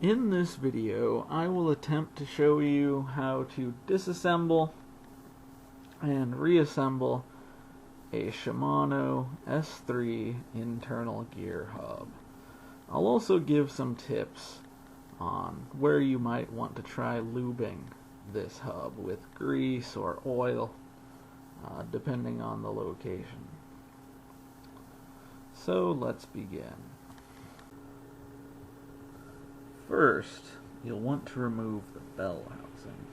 In this video, I will attempt to show you how to disassemble and reassemble a Shimano S3 internal gear hub. I'll also give some tips on where you might want to try lubing this hub with grease or oil, depending on the location. So let's begin. First, you'll want to remove the bell housing.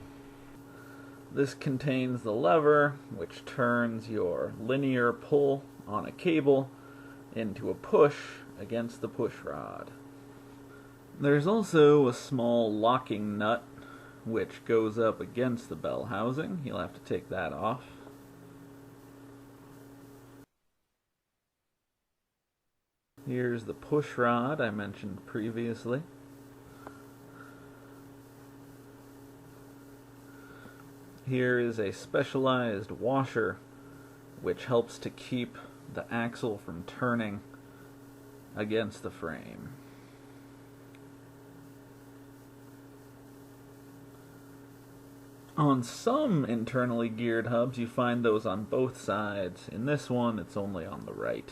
This contains the lever which turns your linear pull on a cable into a push against the push rod. There's also a small locking nut which goes up against the bell housing. You'll have to take that off. Here's the push rod I mentioned previously. Here is a specialized washer which helps to keep the axle from turning against the frame. On some internally geared hubs you find those on both sides. In this one it's only on the right.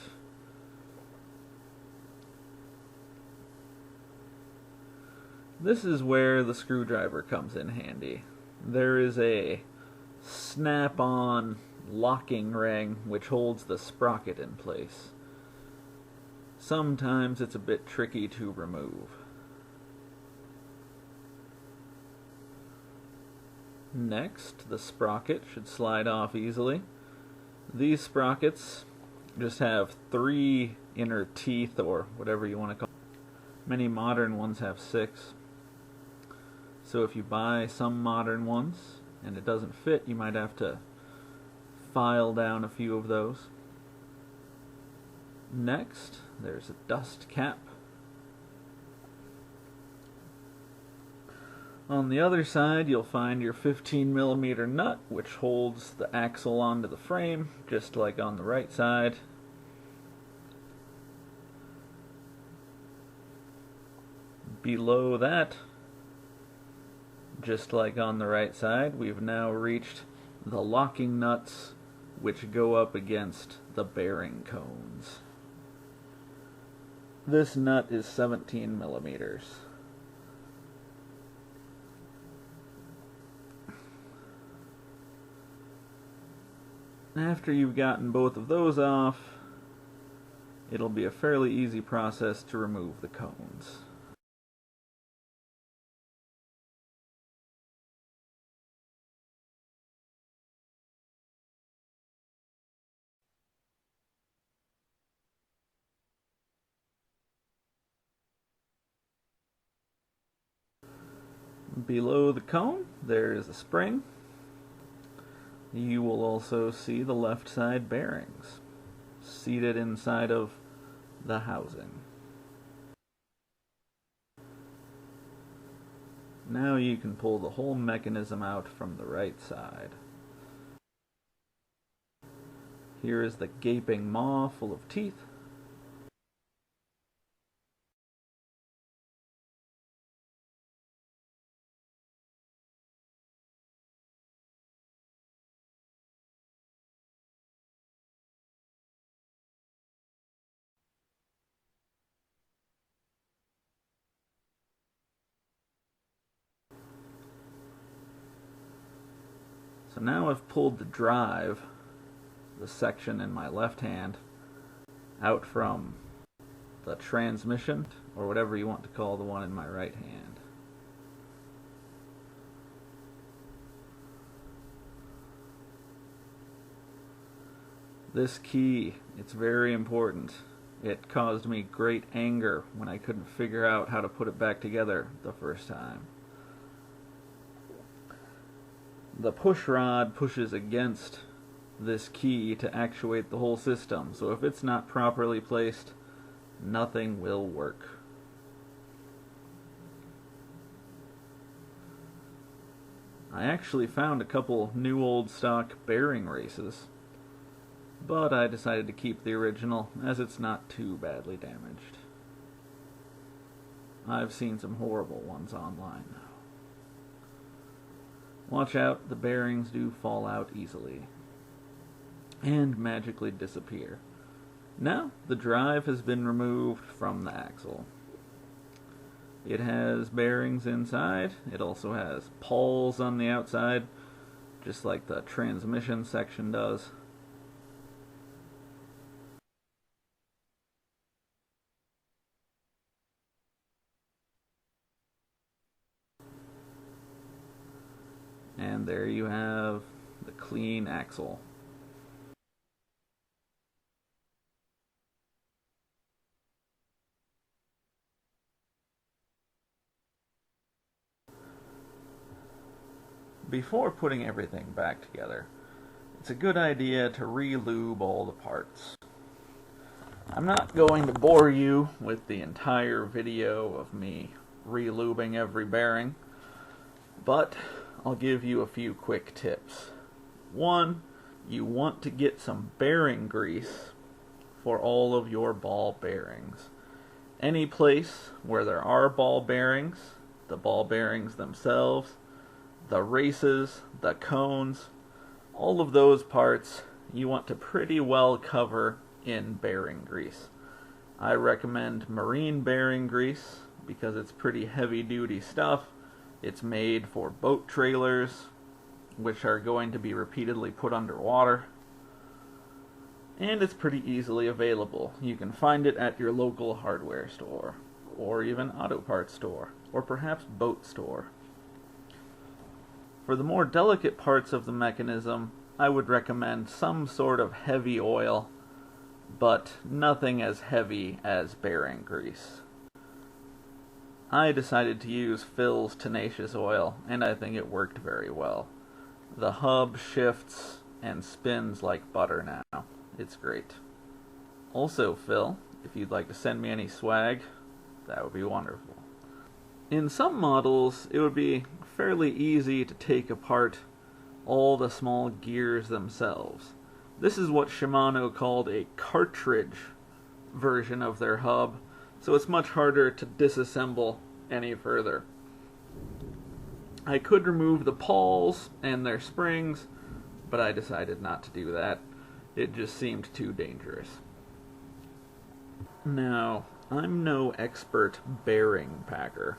This is where the screwdriver comes in handy. There is a snap-on locking ring which holds the sprocket in place. Sometimes it's a bit tricky to remove. Next, the sprocket should slide off easily. These sprockets just have 3 inner teeth, or whatever you want to call them. Many modern ones have 6. So if you buy some modern ones and it doesn't fit, you might have to file down a few of those. Next, there's a dust cap. On the other side, you'll find your 15mm nut, which holds the axle onto the frame, just like on the right side. Below that, just like on the right side, we've now reached the locking nuts which go up against the bearing cones. This nut is 17mm. After you've gotten both of those off, it'll be a fairly easy process to remove the cones. Below the cone, there is a spring. You will also see the left side bearings seated inside of the housing. Now you can pull the whole mechanism out from the right side. Here is the gaping maw full of teeth. So now I've pulled the drive, the section in my left hand, out from the transmission, or whatever you want to call the one in my right hand. This key, it's very important. It caused me great anger when I couldn't figure out how to put it back together the first time. The push rod pushes against this key to actuate the whole system, so if it's not properly placed, nothing will work. I actually found a couple new old stock bearing races, but I decided to keep the original as it's not too badly damaged. I've seen some horrible ones online, though. Watch out, the bearings do fall out easily and magically disappear. Now, the drive has been removed from the axle. It has bearings inside. It also has pawls on the outside, just like the transmission section does. And there you have the clean axle. Before putting everything back together, it's a good idea to re-lube all the parts. I'm not going to bore you with the entire video of me re-lubing every bearing, but I'll give you a few quick tips. One, you want to get some bearing grease for all of your ball bearings. Any place where there are ball bearings, the ball bearings themselves, the races, the cones, all of those parts you want to pretty well cover in bearing grease. I recommend marine bearing grease because it's pretty heavy duty stuff. It's made for boat trailers, which are going to be repeatedly put underwater. And it's pretty easily available. You can find it at your local hardware store, or even auto parts store, or perhaps boat store. For the more delicate parts of the mechanism, I would recommend some sort of heavy oil, but nothing as heavy as bearing grease. I decided to use Phil's Tenacious Oil, and I think it worked very well. The hub shifts and spins like butter now. It's great. Also, Phil, if you'd like to send me any swag, that would be wonderful. In some models, it would be fairly easy to take apart all the small gears themselves. This is what Shimano called a cartridge version of their hub, so it's much harder to disassemble any further. I could remove the pawls and their springs, but I decided not to do that. It just seemed too dangerous. Now, I'm no expert bearing packer,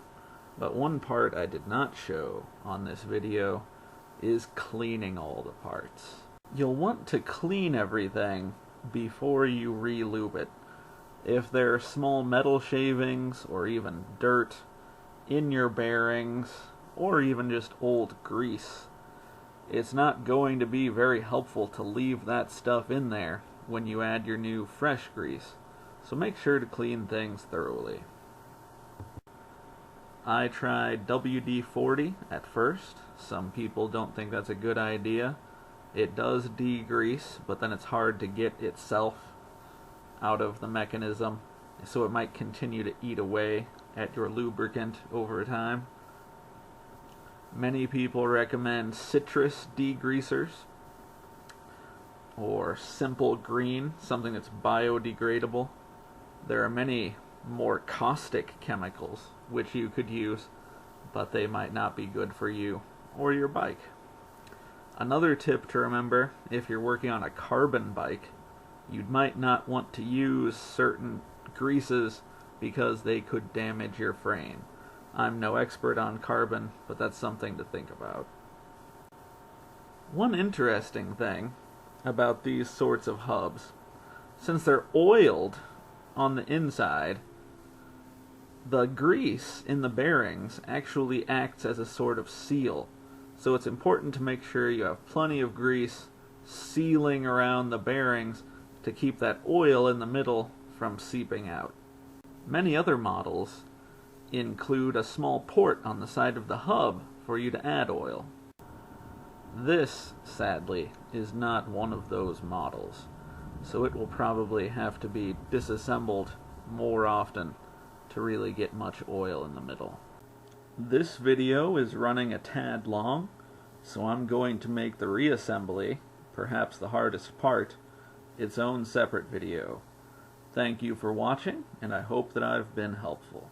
but one part I did not show on this video is cleaning all the parts. You'll want to clean everything before you re-lube it. If there are small metal shavings or even dirt in your bearings, or even just old grease, it's not going to be very helpful to leave that stuff in there when you add your new fresh grease. So make sure to clean things thoroughly. I tried WD-40 at first. Some people don't think that's a good idea. It does degrease, but then it's hard to get itself out of the mechanism, so it might continue to eat away at your lubricant over time. Many people recommend citrus degreasers or simple green, something that's biodegradable. There are many more caustic chemicals which you could use, but they might not be good for you or your bike. Another tip to remember, if you're working on a carbon bike, you might not want to use certain greases because they could damage your frame. I'm no expert on carbon, but that's something to think about. One interesting thing about these sorts of hubs, since they're oiled on the inside, the grease in the bearings actually acts as a sort of seal. So it's important to make sure you have plenty of grease sealing around the bearings to keep that oil in the middle from seeping out. Many other models include a small port on the side of the hub for you to add oil. This, sadly, is not one of those models, so it will probably have to be disassembled more often to really get much oil in the middle. This video is running a tad long, so I'm going to make the reassembly, perhaps the hardest part, its own separate video. Thank you for watching, and I hope that I've been helpful.